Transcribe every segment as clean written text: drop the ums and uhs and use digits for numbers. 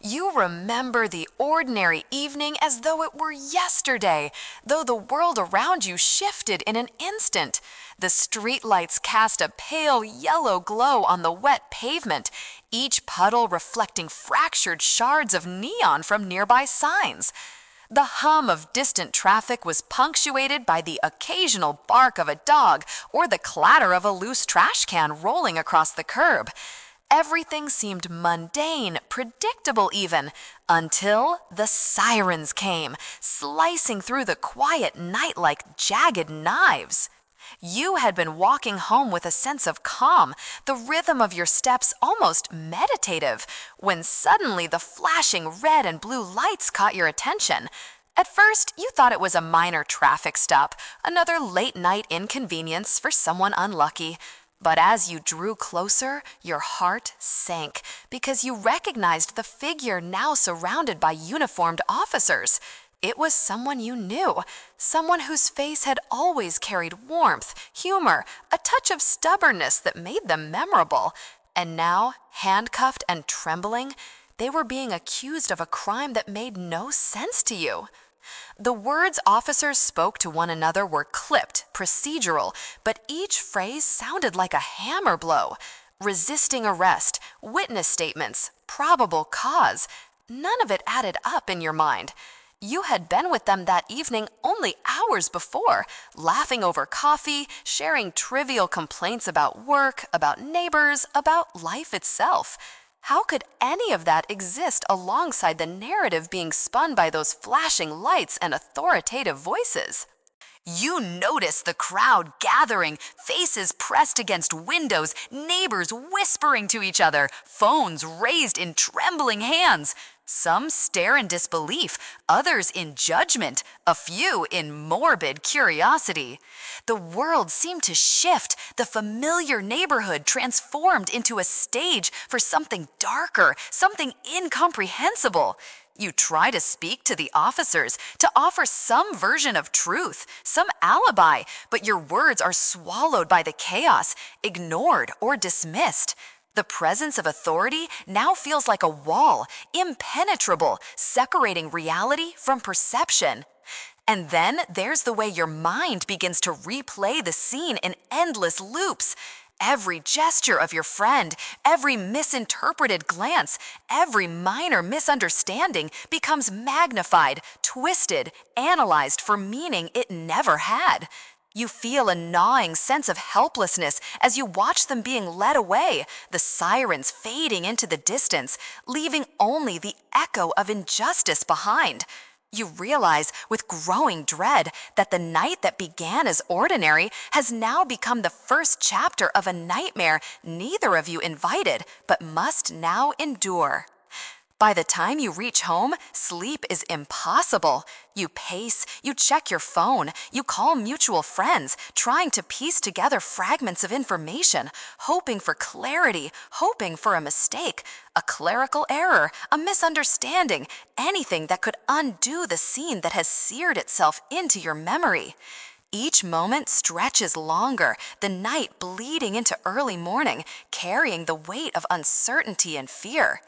You remember the ordinary evening as though it were yesterday, though the world around you shifted in an instant. The streetlights cast a pale yellow glow on the wet pavement, each puddle reflecting fractured shards of neon from nearby signs. The hum of distant traffic was punctuated by the occasional bark of a dog or the clatter of a loose trash can rolling across the curb. Everything seemed mundane, predictable even, until the sirens came, slicing through the quiet night like jagged knives. You had been walking home with a sense of calm, the rhythm of your steps almost meditative, when suddenly the flashing red and blue lights caught your attention. At first, you thought it was a minor traffic stop, another late-night inconvenience for someone unlucky. But as you drew closer, your heart sank because you recognized the figure now surrounded by uniformed officers. It was someone you knew, someone whose face had always carried warmth, humor, a touch of stubbornness that made them memorable. And now, handcuffed and trembling, they were being accused of a crime that made no sense to you. The words officers spoke to one another were clipped, procedural, but each phrase sounded like a hammer blow. Resisting arrest, witness statements, probable cause. None of it added up in your mind. You had been with them that evening only hours before, laughing over coffee, sharing trivial complaints about work, about neighbors, about life itself. How could any of that exist alongside the narrative being spun by those flashing lights and authoritative voices? You notice the crowd gathering, faces pressed against windows, neighbors whispering to each other, phones raised in trembling hands. Some stare in disbelief, others in judgment, a few in morbid curiosity. The world seemed to shift, the familiar neighborhood transformed into a stage for something darker, something incomprehensible. You try to speak to the officers, to offer some version of truth, some alibi, but your words are swallowed by the chaos, ignored or dismissed. The presence of authority now feels like a wall, impenetrable, separating reality from perception. And then there's the way your mind begins to replay the scene in endless loops. Every gesture of your friend, every misinterpreted glance, every minor misunderstanding becomes magnified, twisted, analyzed for meaning it never had. You feel a gnawing sense of helplessness as you watch them being led away, the sirens fading into the distance, leaving only the echo of injustice behind. You realize with growing dread that the night that began as ordinary has now become the first chapter of a nightmare neither of you invited but must now endure. By the time you reach home, sleep is impossible. You pace, you check your phone, you call mutual friends, trying to piece together fragments of information, hoping for clarity, hoping for a mistake, a clerical error, a misunderstanding, anything that could undo the scene that has seared itself into your memory. Each moment stretches longer, the night bleeding into early morning, carrying the weight of uncertainty and fear.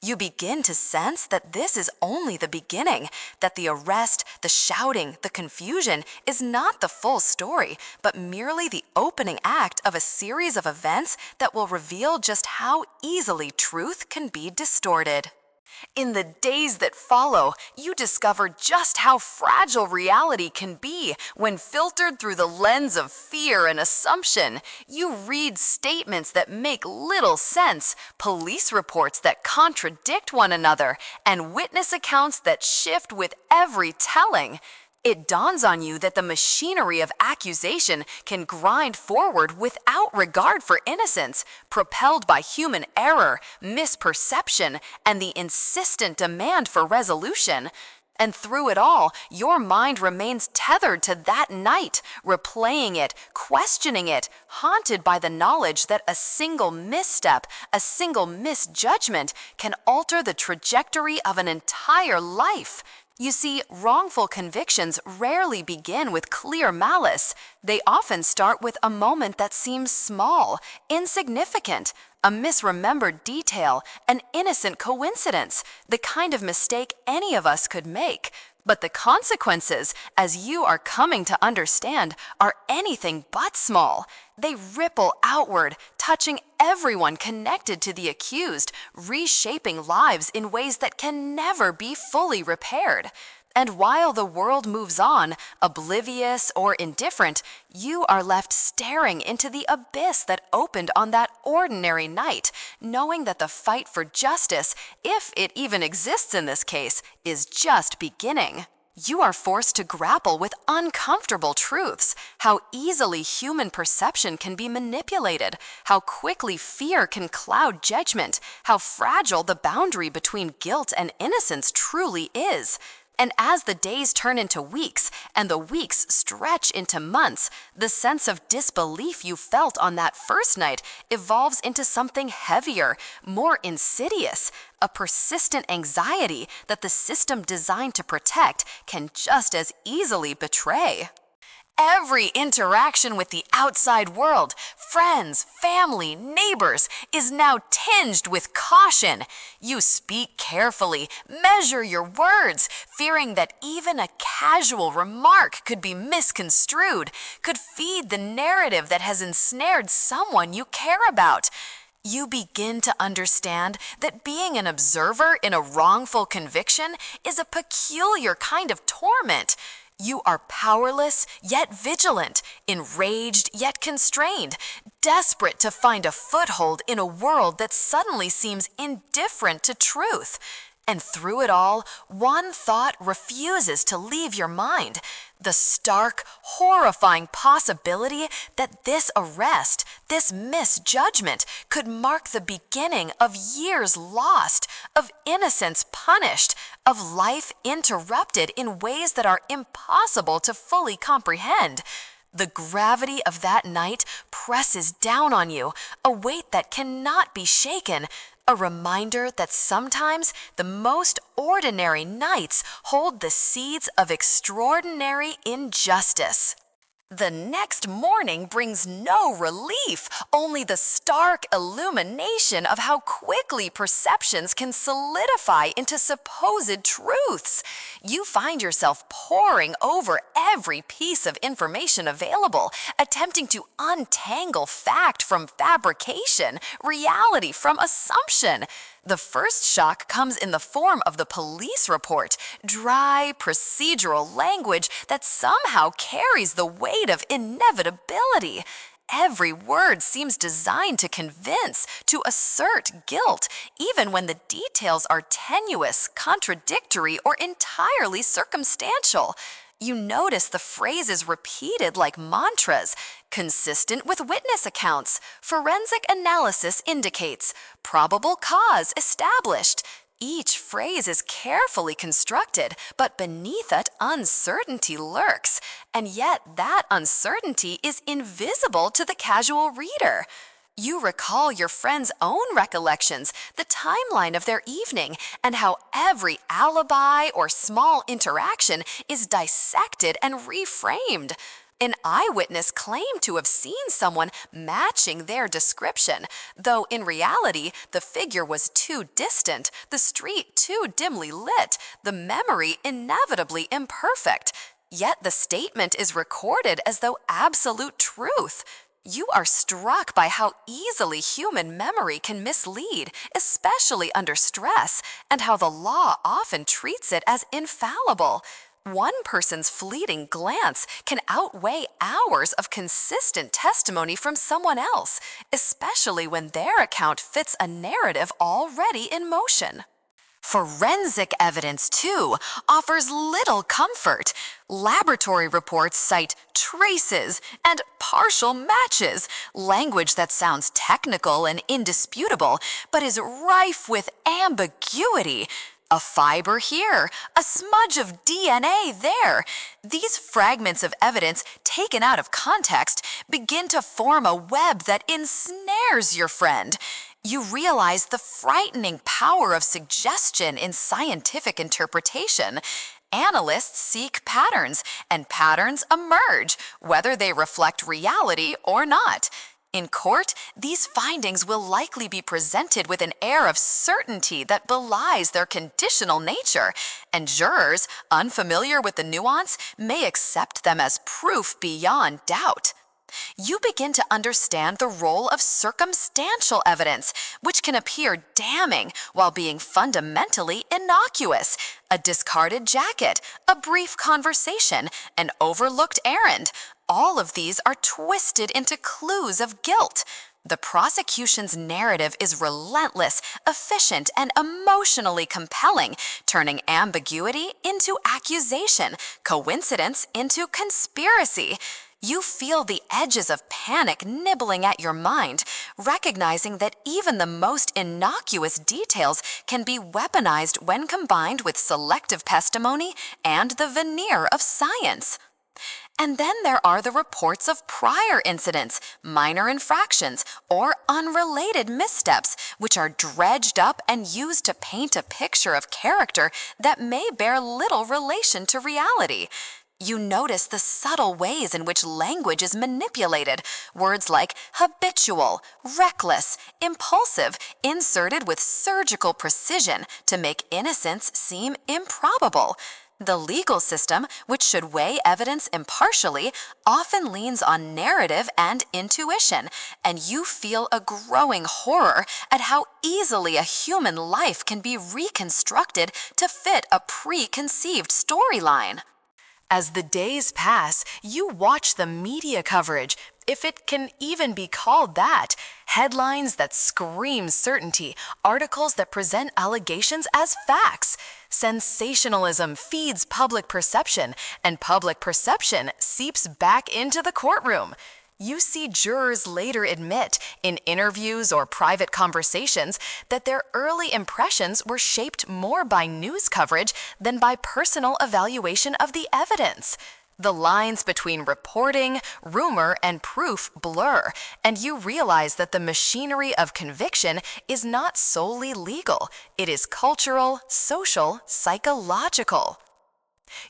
You begin to sense that this is only the beginning, that the arrest, the shouting, the confusion is not the full story, but merely the opening act of a series of events that will reveal just how easily truth can be distorted. In the days that follow, you discover just how fragile reality can be when filtered through the lens of fear and assumption. You read statements that make little sense, police reports that contradict one another, and witness accounts that shift with every telling. It dawns on you that the machinery of accusation can grind forward without regard for innocence, propelled by human error, misperception, and the insistent demand for resolution. And through it all, your mind remains tethered to that night, replaying it, questioning it, haunted by the knowledge that a single misstep, a single misjudgment can alter the trajectory of an entire life. You see, wrongful convictions rarely begin with clear malice. They often start with a moment that seems small, insignificant, a misremembered detail, an innocent coincidence, the kind of mistake any of us could make. But the consequences, as you are coming to understand, are anything but small. They ripple outward, touching everyone connected to the accused, reshaping lives in ways that can never be fully repaired. And while the world moves on, oblivious or indifferent, you are left staring into the abyss that opened on that ordinary night, knowing that the fight for justice, if it even exists in this case, is just beginning. You are forced to grapple with uncomfortable truths, how easily human perception can be manipulated, how quickly fear can cloud judgment, how fragile the boundary between guilt and innocence truly is. And as the days turn into weeks and the weeks stretch into months, the sense of disbelief you felt on that first night evolves into something heavier, more insidious, a persistent anxiety that the system designed to protect can just as easily betray. Every interaction with the outside world, friends, family, neighbors, is now tinged with caution. You speak carefully, measure your words, fearing that even a casual remark could be misconstrued, could feed the narrative that has ensnared someone you care about. You begin to understand that being an observer in a wrongful conviction is a peculiar kind of torment. You are powerless yet vigilant, enraged yet constrained, desperate to find a foothold in a world that suddenly seems indifferent to truth. And through it all, one thought refuses to leave your mind: the stark, horrifying possibility that this arrest, this misjudgment, could mark the beginning of years lost, of innocence punished, of life interrupted in ways that are impossible to fully comprehend. The gravity of that night presses down on you, a weight that cannot be shaken, a reminder that sometimes the most ordinary nights hold the seeds of extraordinary injustice. The next morning brings no relief, only the stark illumination of how quickly perceptions can solidify into supposed truths. You find yourself poring over every piece of information available, attempting to untangle fact from fabrication, reality from assumption. The first shock comes in the form of the police report, dry, procedural language that somehow carries the weight of inevitability. Every word seems designed to convince, to assert guilt, even when the details are tenuous, contradictory, or entirely circumstantial. You notice the phrases repeated like mantras, consistent with witness accounts, forensic analysis indicates, probable cause established. Each phrase is carefully constructed, but beneath it uncertainty lurks, and yet that uncertainty is invisible to the casual reader. You recall your friend's own recollections, the timeline of their evening, and how every alibi or small interaction is dissected and reframed. An eyewitness claimed to have seen someone matching their description, though in reality the figure was too distant, the street too dimly lit, the memory inevitably imperfect. Yet the statement is recorded as though absolute truth. You are struck by how easily human memory can mislead, especially under stress, and how the law often treats it as infallible. One person's fleeting glance can outweigh hours of consistent testimony from someone else, especially when their account fits a narrative already in motion. Forensic evidence, too, offers little comfort. Laboratory reports cite traces and partial matches, language that sounds technical and indisputable, but is rife with ambiguity. A fiber here, a smudge of DNA there. These fragments of evidence, taken out of context, begin to form a web that ensnares your friend. You realize the frightening power of suggestion in scientific interpretation, Analysts seek patterns, and patterns emerge, whether they reflect reality or not. In court, these findings will likely be presented with an air of certainty that belies their conditional nature, and jurors, unfamiliar with the nuance, may accept them as proof beyond doubt. You begin to understand the role of circumstantial evidence, which can appear damning while being fundamentally innocuous. A discarded jacket, a brief conversation, an overlooked errand, all of these are twisted into clues of guilt. The prosecution's narrative is relentless, efficient, and emotionally compelling, turning ambiguity into accusation, coincidence into conspiracy. You feel the edges of panic nibbling at your mind, recognizing that even the most innocuous details can be weaponized when combined with selective testimony and the veneer of science. And then there are the reports of prior incidents, minor infractions, or unrelated missteps, which are dredged up and used to paint a picture of character that may bear little relation to reality. You notice the subtle ways in which language is manipulated, words like habitual, reckless, impulsive, inserted with surgical precision to make innocence seem improbable. The legal system, which should weigh evidence impartially, often leans on narrative and intuition, and you feel a growing horror at how easily a human life can be reconstructed to fit a preconceived storyline. As the days pass, you watch the media coverage, if it can even be called that. Headlines that scream certainty, articles that present allegations as facts. Sensationalism feeds public perception, and public perception seeps back into the courtroom. You see jurors later admit, in interviews or private conversations, that their early impressions were shaped more by news coverage than by personal evaluation of the evidence. The lines between reporting, rumor, and proof blur, and you realize that the machinery of conviction is not solely legal. It is cultural, social, psychological.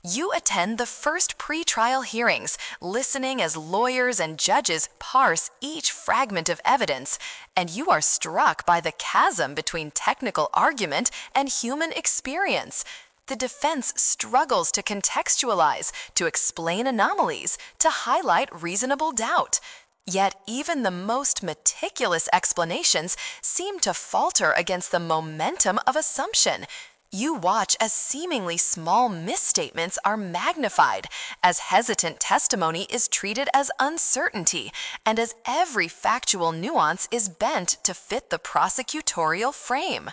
You attend the first pretrial hearings, listening as lawyers and judges parse each fragment of evidence, and you are struck by the chasm between technical argument and human experience. The defense struggles to contextualize, to explain anomalies, to highlight reasonable doubt. Yet even the most meticulous explanations seem to falter against the momentum of assumption. You watch as seemingly small misstatements are magnified, as hesitant testimony is treated as uncertainty, and as every factual nuance is bent to fit the prosecutorial frame.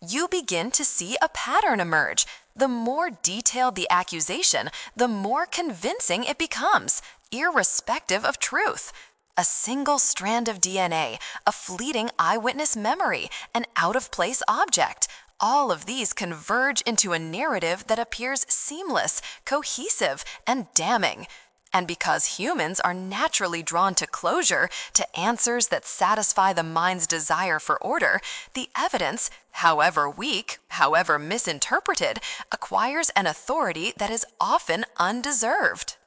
You begin to see a pattern emerge. The more detailed the accusation, the more convincing it becomes, irrespective of truth. A single strand of DNA, a fleeting eyewitness memory, an out-of-place object. All of these converge into a narrative that appears seamless, cohesive, and damning. And because humans are naturally drawn to closure, to answers that satisfy the mind's desire for order, the evidence, however weak, however misinterpreted, acquires an authority that is often undeserved.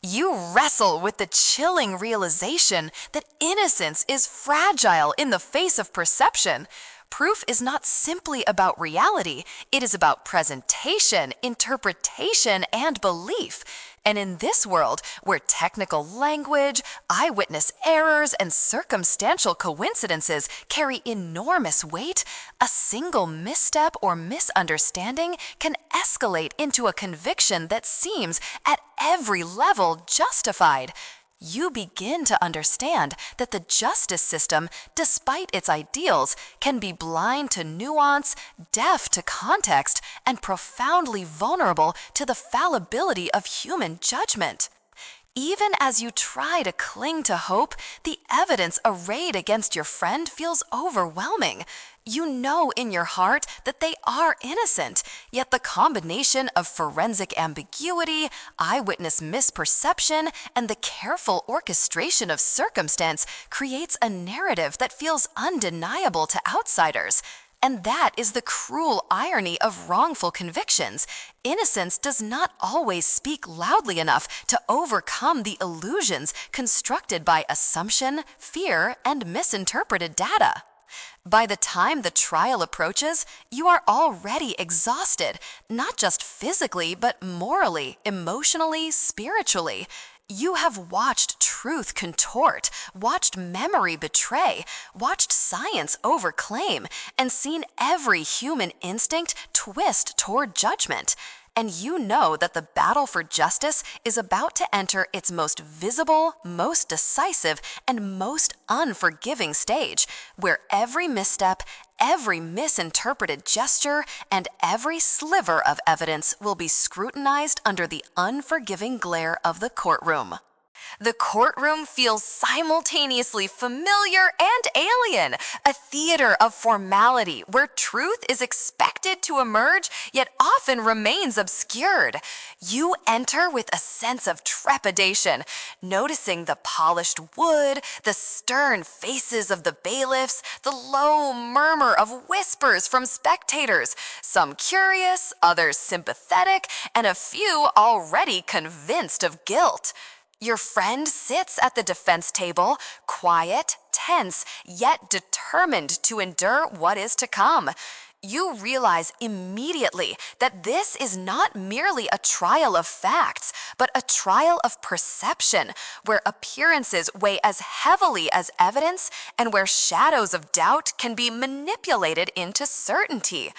You wrestle with the chilling realization that innocence is fragile in the face of perception. Proof is not simply about reality, it is about presentation, interpretation, and belief. And in this world, where technical language, eyewitness errors, and circumstantial coincidences carry enormous weight, a single misstep or misunderstanding can escalate into a conviction that seems, at every level, justified. You begin to understand that the justice system, despite its ideals, can be blind to nuance, deaf to context, and profoundly vulnerable to the fallibility of human judgment. Even as you try to cling to hope, the evidence arrayed against your friend feels overwhelming. You know in your heart that they are innocent, yet the combination of forensic ambiguity, eyewitness misperception, and the careful orchestration of circumstance creates a narrative that feels undeniable to outsiders. And that is the cruel irony of wrongful convictions. Innocence does not always speak loudly enough to overcome the illusions constructed by assumption, fear, and misinterpreted data. By the time the trial approaches, you are already exhausted, not just physically, but morally, emotionally, spiritually. You have watched truth contort, watched memory betray, watched science overclaim, and seen every human instinct twist toward judgment. And you know that the battle for justice is about to enter its most visible, most decisive, and most unforgiving stage, where every misstep, every misinterpreted gesture, and every sliver of evidence will be scrutinized under the unforgiving glare of the courtroom. The courtroom feels simultaneously familiar and alien, a theater of formality where truth is expected to emerge yet often remains obscured. You enter with a sense of trepidation, noticing the polished wood, the stern faces of the bailiffs, the low murmur of whispers from spectators, some curious, others sympathetic, and a few already convinced of guilt. Your friend sits at the defense table, quiet, tense, yet determined to endure what is to come. You realize immediately that this is not merely a trial of facts, but a trial of perception, where appearances weigh as heavily as evidence and where shadows of doubt can be manipulated into certainty.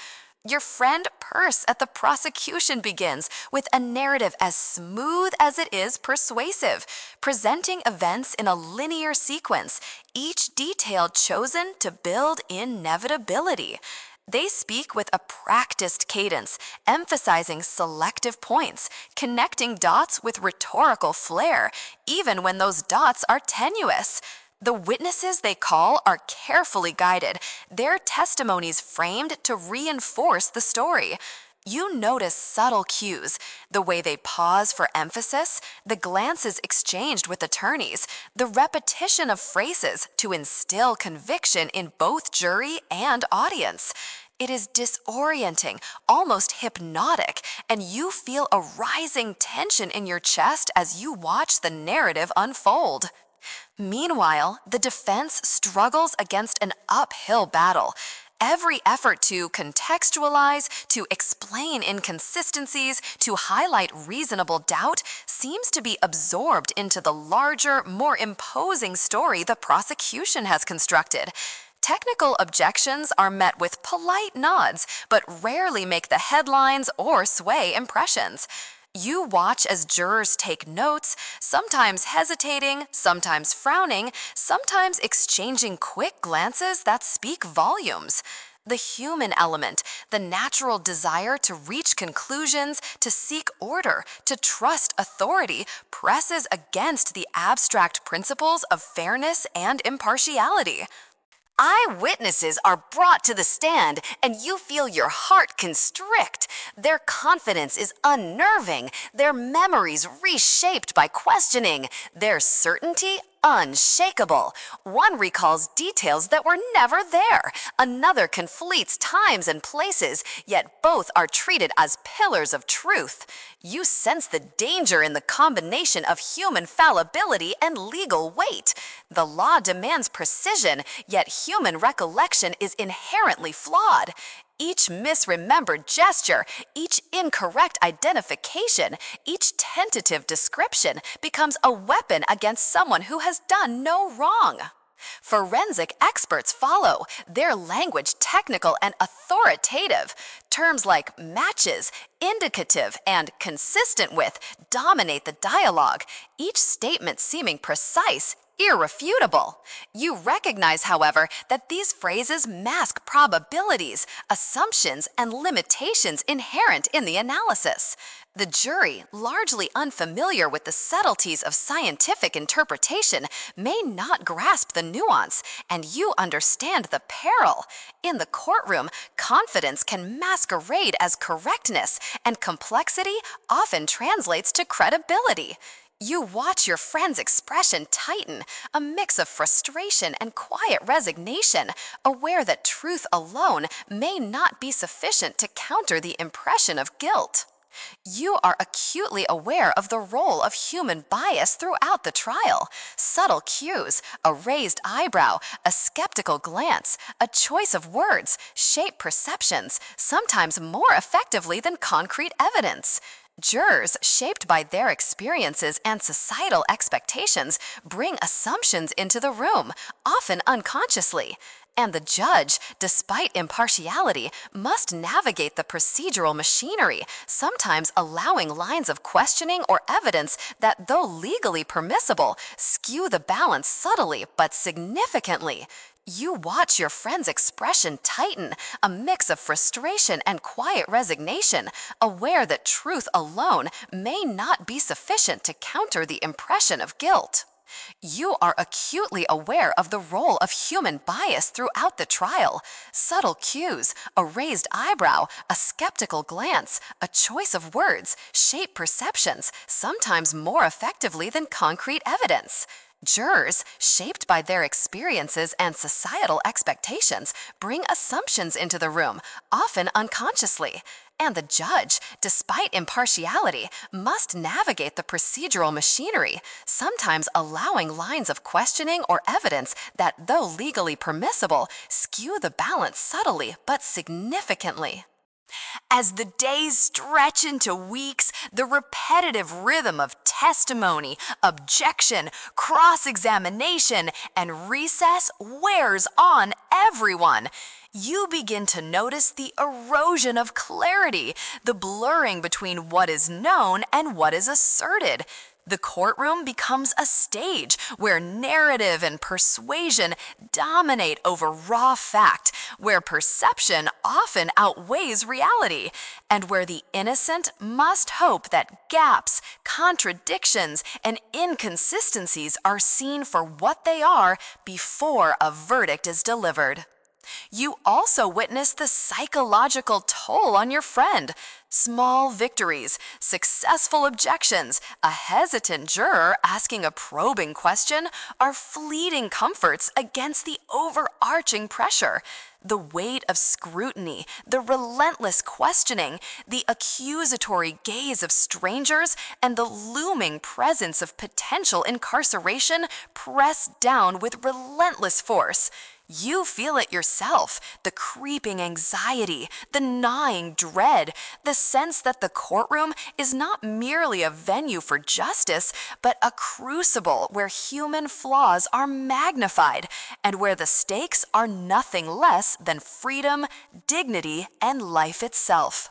Your friend purrs at the prosecution begins with a narrative as smooth as it is persuasive, presenting events in a linear sequence, each detail chosen to build inevitability. They speak with a practiced cadence, emphasizing selective points, connecting dots with rhetorical flair, even when those dots are tenuous. The witnesses they call are carefully guided, their testimonies framed to reinforce the story. You notice subtle cues, the way they pause for emphasis, the glances exchanged with attorneys, the repetition of phrases to instill conviction in both jury and audience. It is disorienting, almost hypnotic, and you feel a rising tension in your chest as you watch the narrative unfold. Meanwhile, the defense struggles against an uphill battle. Every effort to contextualize, to explain inconsistencies, to highlight reasonable doubt seems to be absorbed into the larger, more imposing story the prosecution has constructed. Technical objections are met with polite nods, but rarely make the headlines or sway impressions. You watch as jurors take notes, sometimes hesitating, sometimes frowning, sometimes exchanging quick glances that speak volumes. The human element, the natural desire to reach conclusions, to seek order, to trust authority, presses against the abstract principles of fairness and impartiality. Eyewitnesses are brought to the stand, and you feel your heart constrict. Their confidence is unnerving, their memories reshaped by questioning, their certainty unshakable. One recalls details that were never there. Another conflates times and places, yet both are treated as pillars of truth. You sense the danger in the combination of human fallibility and legal weight. The law demands precision, yet human recollection is inherently flawed. Each misremembered gesture, each incorrect identification, each tentative description becomes a weapon against someone who has done no wrong. Forensic experts follow, their language technical and authoritative. Terms like matches, indicative, and consistent with dominate the dialogue, each statement seeming precise, irrefutable. You recognize, however, that these phrases mask probabilities, assumptions, and limitations inherent in the analysis. The jury, largely unfamiliar with the subtleties of scientific interpretation, may not grasp the nuance, and you understand the peril. In the courtroom, confidence can masquerade as correctness, and complexity often translates to credibility. You watch your friend's expression tighten, a mix of frustration and quiet resignation, aware that truth alone may not be sufficient to counter the impression of guilt. You are acutely aware of the role of human bias throughout the trial. Subtle cues, a raised eyebrow, a skeptical glance, a choice of words shape perceptions, sometimes more effectively than concrete evidence. Jurors, shaped by their experiences and societal expectations, bring assumptions into the room, often unconsciously. And the judge, despite impartiality, must navigate the procedural machinery, sometimes allowing lines of questioning or evidence that, though legally permissible, skew the balance subtly but significantly. You watch your friend's expression tighten, a mix of frustration and quiet resignation, aware that truth alone may not be sufficient to counter the impression of guilt. You are acutely aware of the role of human bias throughout the trial. Subtle cues, a raised eyebrow, a skeptical glance, a choice of words shape perceptions, sometimes more effectively than concrete evidence. Jurors, shaped by their experiences and societal expectations, bring assumptions into the room, often unconsciously. And the judge, despite impartiality, must navigate the procedural machinery, sometimes allowing lines of questioning or evidence that, though legally permissible, skew the balance subtly but significantly. As the days stretch into weeks, the repetitive rhythm of testimony, objection, cross-examination, and recess wears on everyone. You begin to notice the erosion of clarity, the blurring between what is known and what is asserted. The courtroom becomes a stage where narrative and persuasion dominate over raw fact, where perception often outweighs reality, and where the innocent must hope that gaps, contradictions, and inconsistencies are seen for what they are before a verdict is delivered. You also witness the psychological toll on your friend. Small victories, successful objections, a hesitant juror asking a probing question are fleeting comforts against the overarching pressure. The weight of scrutiny, the relentless questioning, the accusatory gaze of strangers, and the looming presence of potential incarceration press down with relentless force. You feel it yourself, the creeping anxiety, the gnawing dread, the sense that the courtroom is not merely a venue for justice, but a crucible where human flaws are magnified and where the stakes are nothing less than freedom, dignity, and life itself.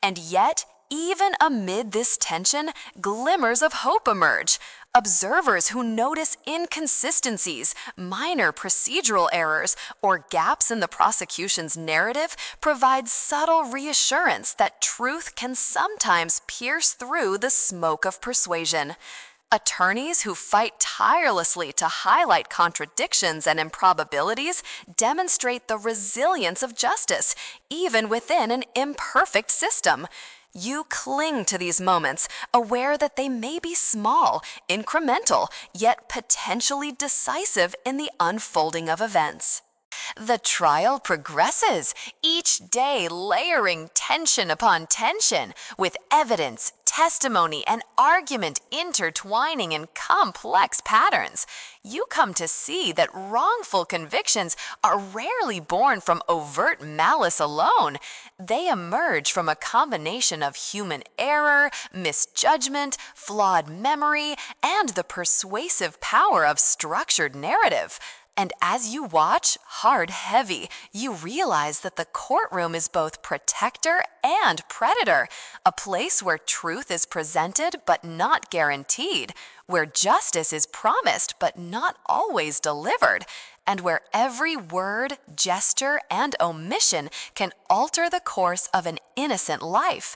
And yet, even amid this tension, glimmers of hope emerge. Observers who notice inconsistencies, minor procedural errors, or gaps in the prosecution's narrative provide subtle reassurance that truth can sometimes pierce through the smoke of persuasion. Attorneys who fight tirelessly to highlight contradictions and improbabilities demonstrate the resilience of justice, even within an imperfect system. You cling to these moments, aware that they may be small, incremental, yet potentially decisive in the unfolding of events. The trial progresses, each day layering tension upon tension, with evidence, testimony, and argument intertwining in complex patterns. You come to see that wrongful convictions are rarely born from overt malice alone. They emerge from a combination of human error, misjudgment, flawed memory, and the persuasive power of structured narrative. And as you watch, heart heavy, you realize that the courtroom is both protector and predator, a place where truth is presented but not guaranteed, where justice is promised but not always delivered, and where every word, gesture, and omission can alter the course of an innocent life.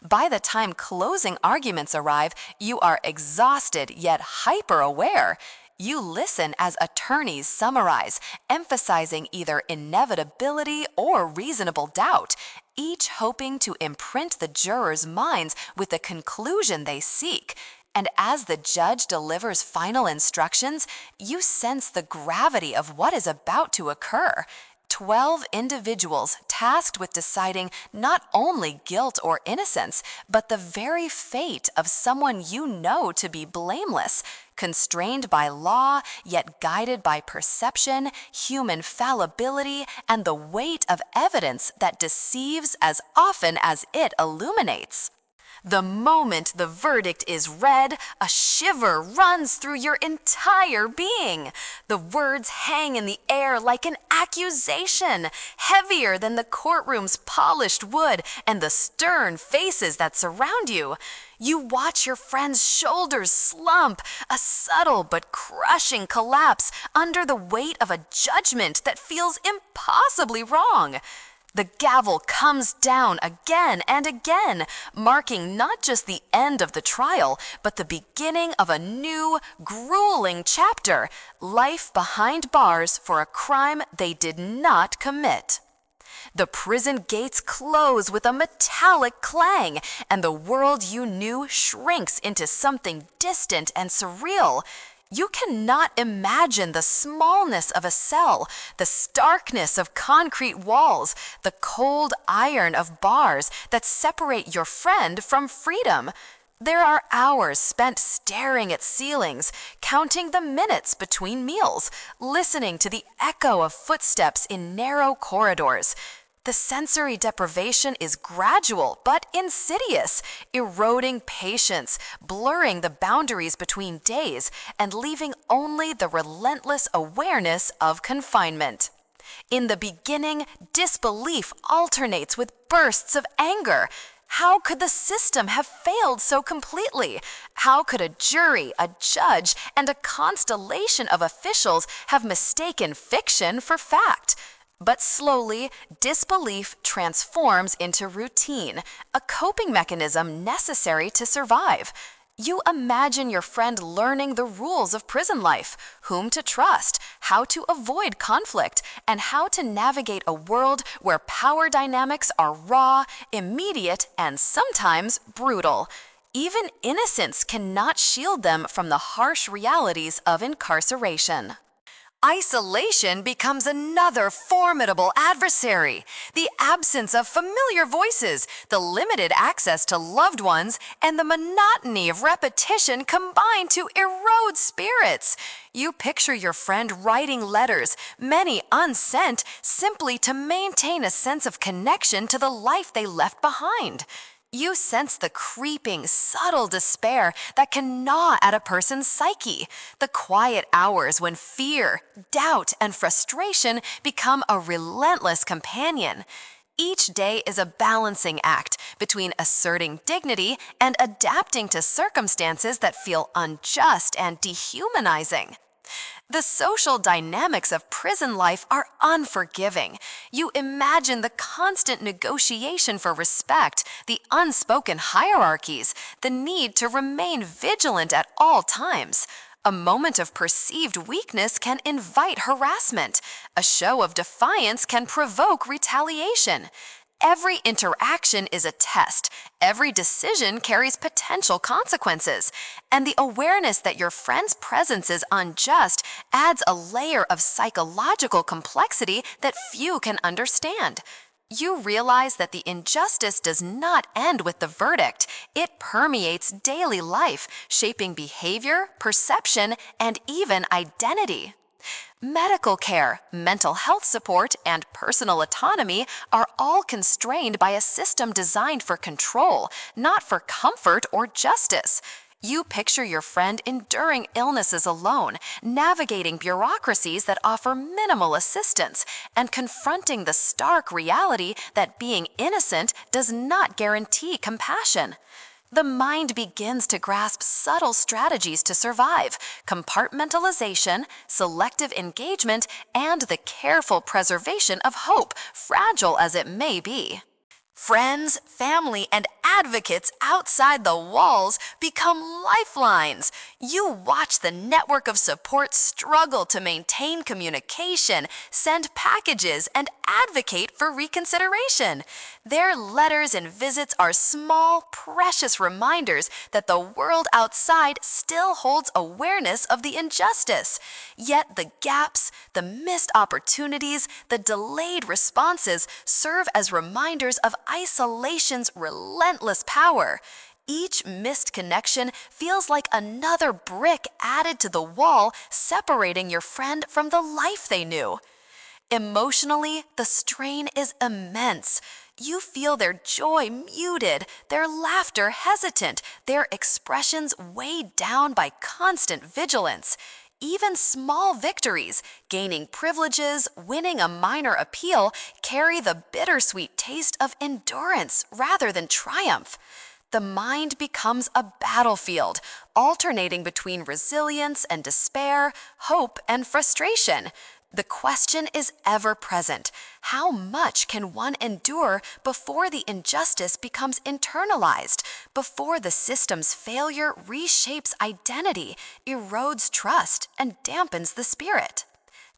By the time closing arguments arrive, you are exhausted yet hyper-aware. You listen as attorneys summarize, emphasizing either inevitability or reasonable doubt, each hoping to imprint the jurors' minds with the conclusion they seek. And as the judge delivers final instructions, you sense the gravity of what is about to occur. 12 individuals tasked with deciding not only guilt or innocence, but the very fate of someone you know to be blameless, constrained by law, yet guided by perception, human fallibility, and the weight of evidence that deceives as often as it illuminates. The moment the verdict is read, a shiver runs through your entire being. The words hang in the air like an accusation, heavier than the courtroom's polished wood and the stern faces that surround you. You watch your friend's shoulders slump, a subtle but crushing collapse under the weight of a judgment that feels impossibly wrong. The gavel comes down again and again, marking not just the end of the trial, but the beginning of a new, grueling chapter, life behind bars for a crime they did not commit. The prison gates close with a metallic clang, and the world you knew shrinks into something distant and surreal. You cannot imagine the smallness of a cell, the starkness of concrete walls, the cold iron of bars that separate your friend from freedom. There are hours spent staring at ceilings, counting the minutes between meals, listening to the echo of footsteps in narrow corridors. The sensory deprivation is gradual but insidious, eroding patience, blurring the boundaries between days, and leaving only the relentless awareness of confinement. In the beginning, disbelief alternates with bursts of anger. How could the system have failed so completely? How could a jury, a judge, and a constellation of officials have mistaken fiction for fact? But slowly, disbelief transforms into routine, a coping mechanism necessary to survive. You imagine your friend learning the rules of prison life, whom to trust, how to avoid conflict, and how to navigate a world where power dynamics are raw, immediate, and sometimes brutal. Even innocence cannot shield them from the harsh realities of incarceration. Isolation becomes another formidable adversary. The absence of familiar voices, the limited access to loved ones, and the monotony of repetition combine to erode spirits. You picture your friend writing letters, many unsent, simply to maintain a sense of connection to the life they left behind. You sense the creeping, subtle despair that can gnaw at a person's psyche, the quiet hours when fear, doubt, and frustration become a relentless companion. Each day is a balancing act between asserting dignity and adapting to circumstances that feel unjust and dehumanizing. The social dynamics of prison life are unforgiving. You imagine the constant negotiation for respect, the unspoken hierarchies, the need to remain vigilant at all times. A moment of perceived weakness can invite harassment. A show of defiance can provoke retaliation. Every interaction is a test. Every decision carries potential consequences. And the awareness that your friend's presence is unjust adds a layer of psychological complexity that few can understand. You realize that the injustice does not end with the verdict. It permeates daily life, shaping behavior, perception, and even identity. Medical care, mental health support, and personal autonomy are all constrained by a system designed for control, not for comfort or justice. You picture your friend enduring illnesses alone, navigating bureaucracies that offer minimal assistance, and confronting the stark reality that being innocent does not guarantee compassion. The mind begins to grasp subtle strategies to survive: compartmentalization, selective engagement, and the careful preservation of hope, fragile as it may be. Friends, family, and advocates outside the walls become lifelines. You watch the network of support struggle to maintain communication, send packages, and advocate for reconsideration. Their letters and visits are small, precious reminders that the world outside still holds awareness of the injustice. Yet the gaps, the missed opportunities, the delayed responses serve as reminders of isolation's relentless power. Each missed connection feels like another brick added to the wall separating your friend from the life they knew. Emotionally, the strain is immense. You feel their joy muted, their laughter hesitant, their expressions weighed down by constant vigilance. Even small victories, gaining privileges, winning a minor appeal, carry the bittersweet taste of endurance rather than triumph. The mind becomes a battlefield, alternating between resilience and despair, hope and frustration. The question is ever present: how much can one endure before the injustice becomes internalized, before the system's failure reshapes identity, erodes trust, and dampens the spirit?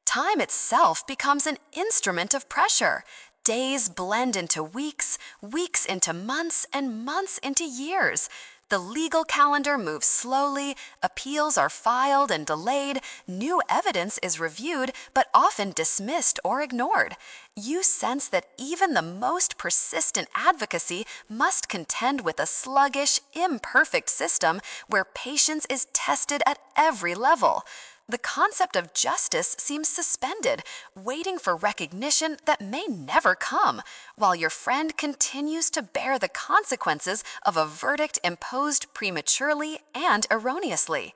Time itself becomes an instrument of pressure. Days blend into weeks, weeks into months, and months into years. The legal calendar moves slowly, appeals are filed and delayed, new evidence is reviewed but often dismissed or ignored. You sense that even the most persistent advocacy must contend with a sluggish, imperfect system where patience is tested at every level. The concept of justice seems suspended, waiting for recognition that may never come, while your friend continues to bear the consequences of a verdict imposed prematurely and erroneously.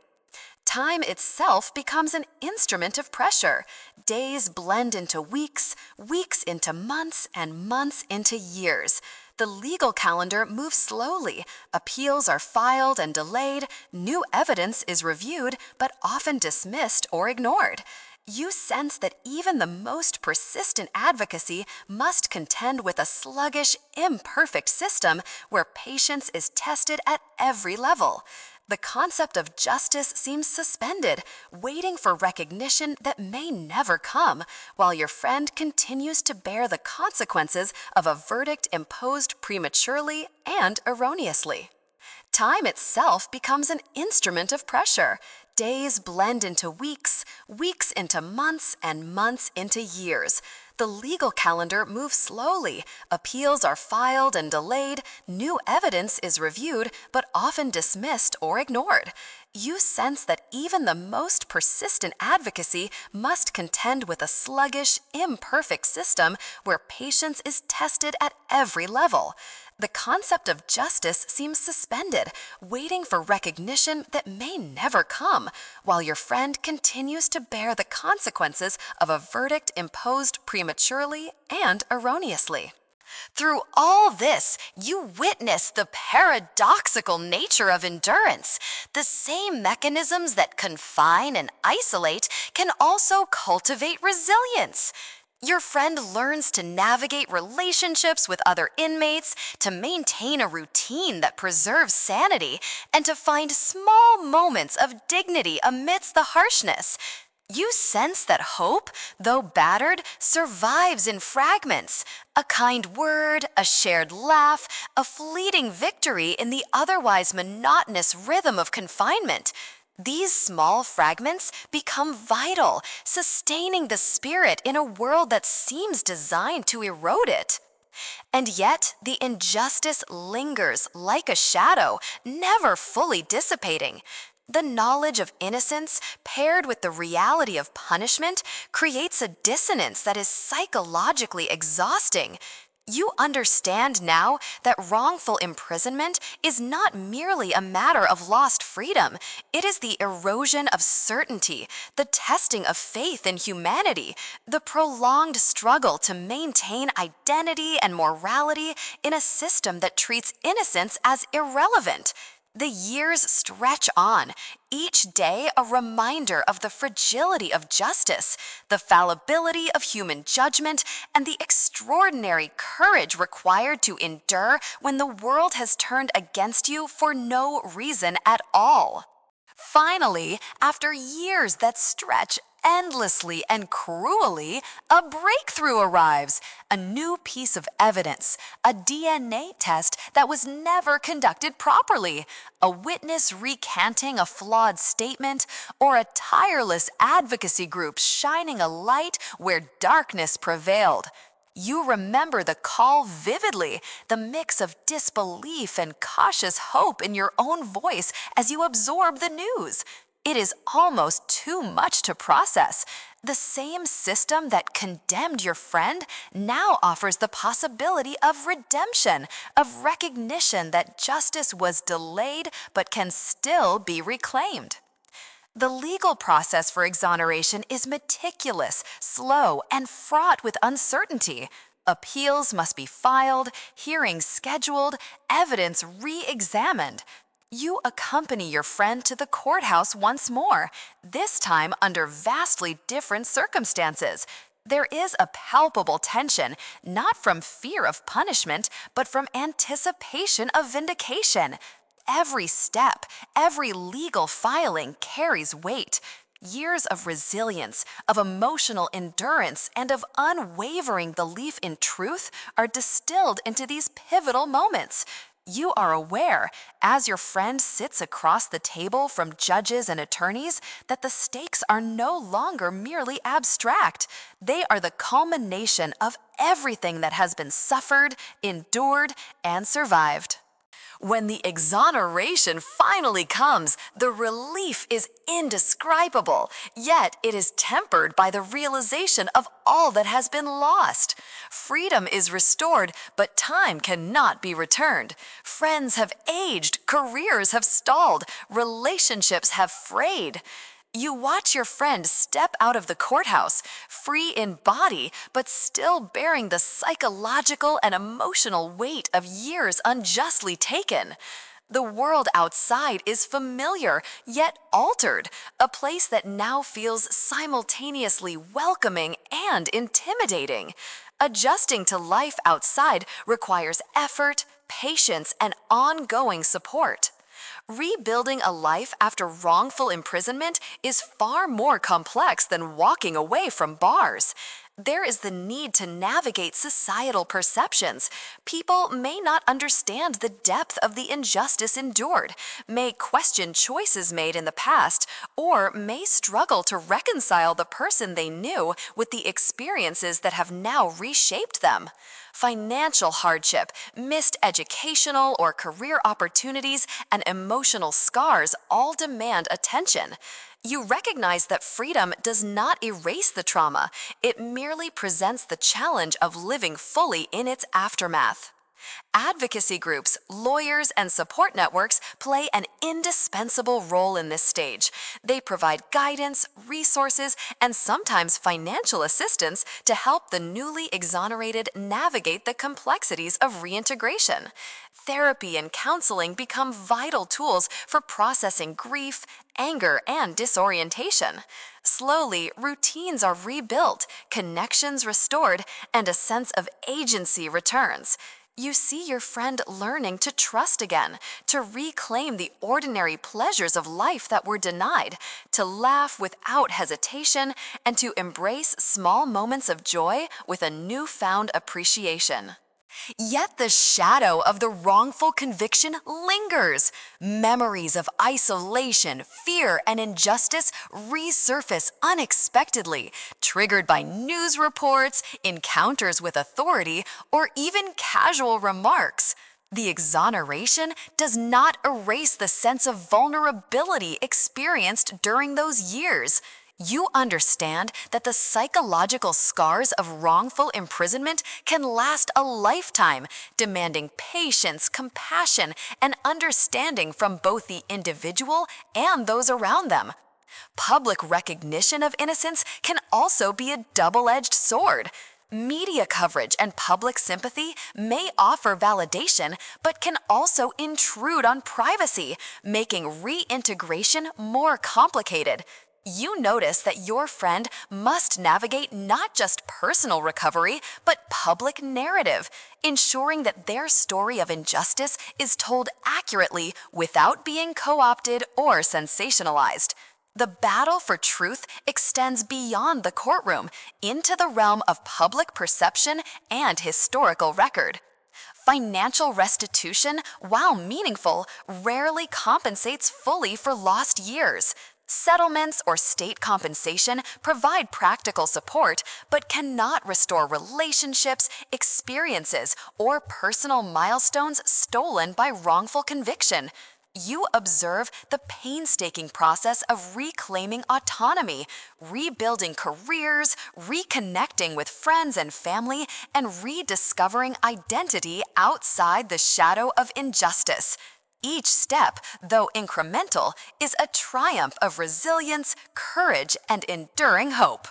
Time itself becomes an instrument of pressure. Days blend into weeks, weeks into months, and months into years. The legal calendar moves slowly, appeals are filed and delayed, new evidence is reviewed but often dismissed or ignored. You sense that even the most persistent advocacy must contend with a sluggish, imperfect system where patience is tested at every level. The concept of justice seems suspended, waiting for recognition that may never come, while your friend continues to bear the consequences of a verdict imposed prematurely and erroneously. Time itself becomes an instrument of pressure. Days blend into weeks, weeks into months, and months into years. The legal calendar moves slowly, appeals are filed and delayed, new evidence is reviewed but often dismissed or ignored. You sense that even the most persistent advocacy must contend with a sluggish, imperfect system where patience is tested at every level. The concept of justice seems suspended, waiting for recognition that may never come, while your friend continues to bear the consequences of a verdict imposed prematurely and erroneously. Through all this, you witness the paradoxical nature of endurance. The same mechanisms that confine and isolate can also cultivate resilience. Your friend learns to navigate relationships with other inmates, to maintain a routine that preserves sanity, and to find small moments of dignity amidst the harshness. You sense that hope, though battered, survives in fragments. A kind word, a shared laugh, a fleeting victory in the otherwise monotonous rhythm of confinement. These small fragments become vital, sustaining the spirit in a world that seems designed to erode it. And yet, the injustice lingers like a shadow, never fully dissipating. The knowledge of innocence, paired with the reality of punishment, creates a dissonance that is psychologically exhausting. You understand now that wrongful imprisonment is not merely a matter of lost freedom. It is the erosion of certainty, the testing of faith in humanity, the prolonged struggle to maintain identity and morality in a system that treats innocence as irrelevant. The years stretch on, each day a reminder of the fragility of justice, the fallibility of human judgment, and the extraordinary courage required to endure when the world has turned against you for no reason at all. Finally, after years that stretch endlessly and cruelly, a breakthrough arrives, a new piece of evidence, a DNA test that was never conducted properly, a witness recanting a flawed statement, or a tireless advocacy group shining a light where darkness prevailed. You remember the call vividly, the mix of disbelief and cautious hope in your own voice as you absorb the news. It is almost too much to process. The same system that condemned your friend now offers the possibility of redemption, of recognition that justice was delayed but can still be reclaimed. The legal process for exoneration is meticulous, slow, and fraught with uncertainty. Appeals must be filed, hearings scheduled, evidence re-examined. You accompany your friend to the courthouse once more, this time under vastly different circumstances. There is a palpable tension, not from fear of punishment, but from anticipation of vindication. Every step, every legal filing carries weight. Years of resilience, of emotional endurance, and of unwavering belief in truth are distilled into these pivotal moments. You are aware, as your friend sits across the table from judges and attorneys, that the stakes are no longer merely abstract. They are the culmination of everything that has been suffered, endured, and survived. When the exoneration finally comes, the relief is indescribable, yet it is tempered by the realization of all that has been lost. Freedom is restored, but time cannot be returned. Friends have aged, careers have stalled, relationships have frayed. You watch your friend step out of the courthouse, free in body, but still bearing the psychological and emotional weight of years unjustly taken. The world outside is familiar, yet altered, a place that now feels simultaneously welcoming and intimidating. Adjusting to life outside requires effort, patience, and ongoing support. Rebuilding a life after wrongful imprisonment is far more complex than walking away from bars. There is the need to navigate societal perceptions. People may not understand the depth of the injustice endured, may question choices made in the past, or may struggle to reconcile the person they knew with the experiences that have now reshaped them. Financial hardship, missed educational or career opportunities, and emotional scars all demand attention. You recognize that freedom does not erase the trauma, it merely presents the challenge of living fully in its aftermath. Advocacy groups, lawyers, and support networks play an indispensable role in this stage. They provide guidance, resources, and sometimes financial assistance to help the newly exonerated navigate the complexities of reintegration. Therapy and counseling become vital tools for processing grief, anger, and disorientation. Slowly, routines are rebuilt, connections restored, and a sense of agency returns. You see your friend learning to trust again, to reclaim the ordinary pleasures of life that were denied, to laugh without hesitation, and to embrace small moments of joy with a newfound appreciation. Yet the shadow of the wrongful conviction lingers. Memories of isolation, fear, and injustice resurface unexpectedly, triggered by news reports, encounters with authority, or even casual remarks. The exoneration does not erase the sense of vulnerability experienced during those years. You understand that the psychological scars of wrongful imprisonment can last a lifetime, demanding patience, compassion, and understanding from both the individual and those around them. Public recognition of innocence can also be a double-edged sword. Media coverage and public sympathy may offer validation, but can also intrude on privacy, making reintegration more complicated. You notice that your friend must navigate not just personal recovery, but public narrative, ensuring that their story of injustice is told accurately without being co-opted or sensationalized. The battle for truth extends beyond the courtroom into the realm of public perception and historical record. Financial restitution, while meaningful, rarely compensates fully for lost years. Settlements or state compensation provide practical support, but cannot restore relationships, experiences, or personal milestones stolen by wrongful conviction. You observe the painstaking process of reclaiming autonomy, rebuilding careers, reconnecting with friends and family, and rediscovering identity outside the shadow of injustice. Each step, though incremental, is a triumph of resilience, courage, and enduring hope.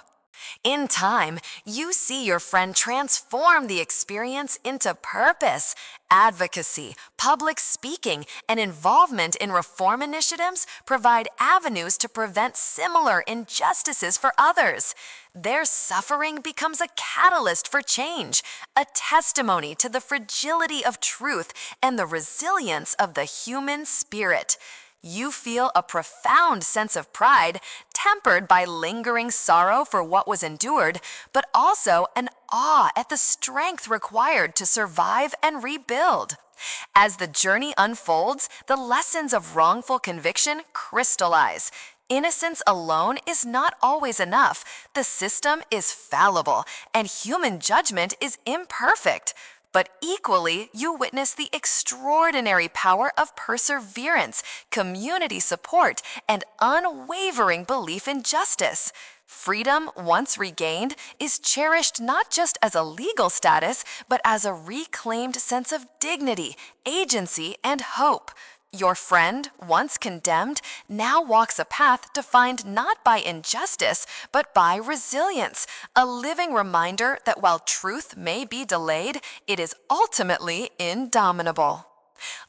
In time, you see your friend transform the experience into purpose. Advocacy, public speaking, and involvement in reform initiatives provide avenues to prevent similar injustices for others. Their suffering becomes a catalyst for change, a testimony to the fragility of truth and the resilience of the human spirit. You feel a profound sense of pride, tempered by lingering sorrow for what was endured, but also an awe at the strength required to survive and rebuild. As the journey unfolds, the lessons of wrongful conviction crystallize. Innocence alone is not always enough. The system is fallible, and human judgment is imperfect. But equally, you witness the extraordinary power of perseverance, community support, and unwavering belief in justice. Freedom, once regained, is cherished not just as a legal status, but as a reclaimed sense of dignity, agency, and hope. Your friend, once condemned, now walks a path defined not by injustice, but by resilience, a living reminder that while truth may be delayed, it is ultimately indomitable.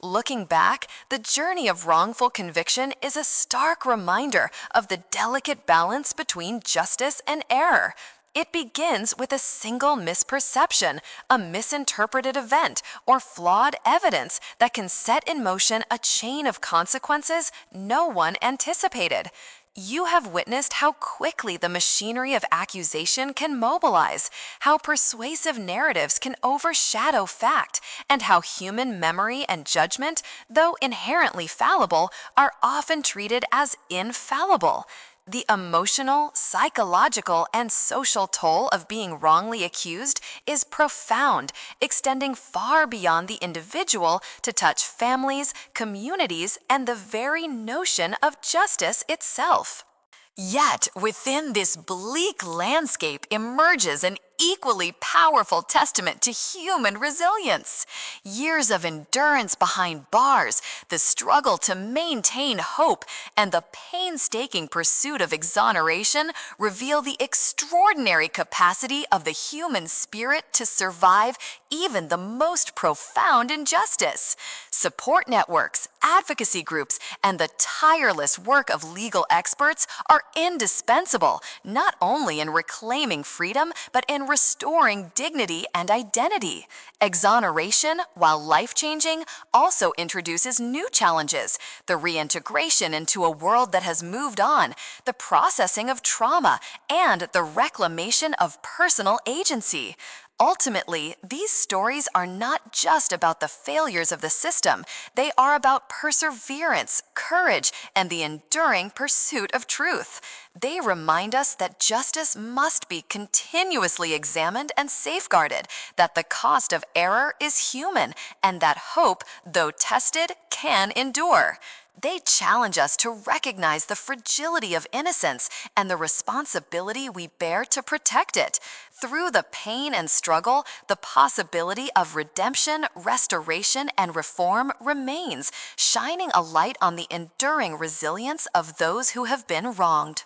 Looking back, the journey of wrongful conviction is a stark reminder of the delicate balance between justice and error. It begins with a single misperception, a misinterpreted event, or flawed evidence that can set in motion a chain of consequences no one anticipated. You have witnessed how quickly the machinery of accusation can mobilize, how persuasive narratives can overshadow fact, and how human memory and judgment, though inherently fallible, are often treated as infallible. The emotional, psychological, and social toll of being wrongly accused is profound, extending far beyond the individual to touch families, communities, and the very notion of justice itself. Yet, within this bleak landscape emerges an equally powerful testament to human resilience. Years of endurance behind bars, the struggle to maintain hope, and the painstaking pursuit of exoneration reveal the extraordinary capacity of the human spirit to survive even the most profound injustice. Support networks, advocacy groups, and the tireless work of legal experts are indispensable, not only in reclaiming freedom, but in restoring dignity and identity. Exoneration, while life-changing, also introduces new challenges: the reintegration into a world that has moved on, the processing of trauma, and the reclamation of personal agency. Ultimately, these stories are not just about the failures of the system. They are about perseverance, courage, and the enduring pursuit of truth. They remind us that justice must be continuously examined and safeguarded, that the cost of error is human, and that hope, though tested, can endure. They challenge us to recognize the fragility of innocence and the responsibility we bear to protect it. Through the pain and struggle, the possibility of redemption, restoration, and reform remains, shining a light on the enduring resilience of those who have been wronged.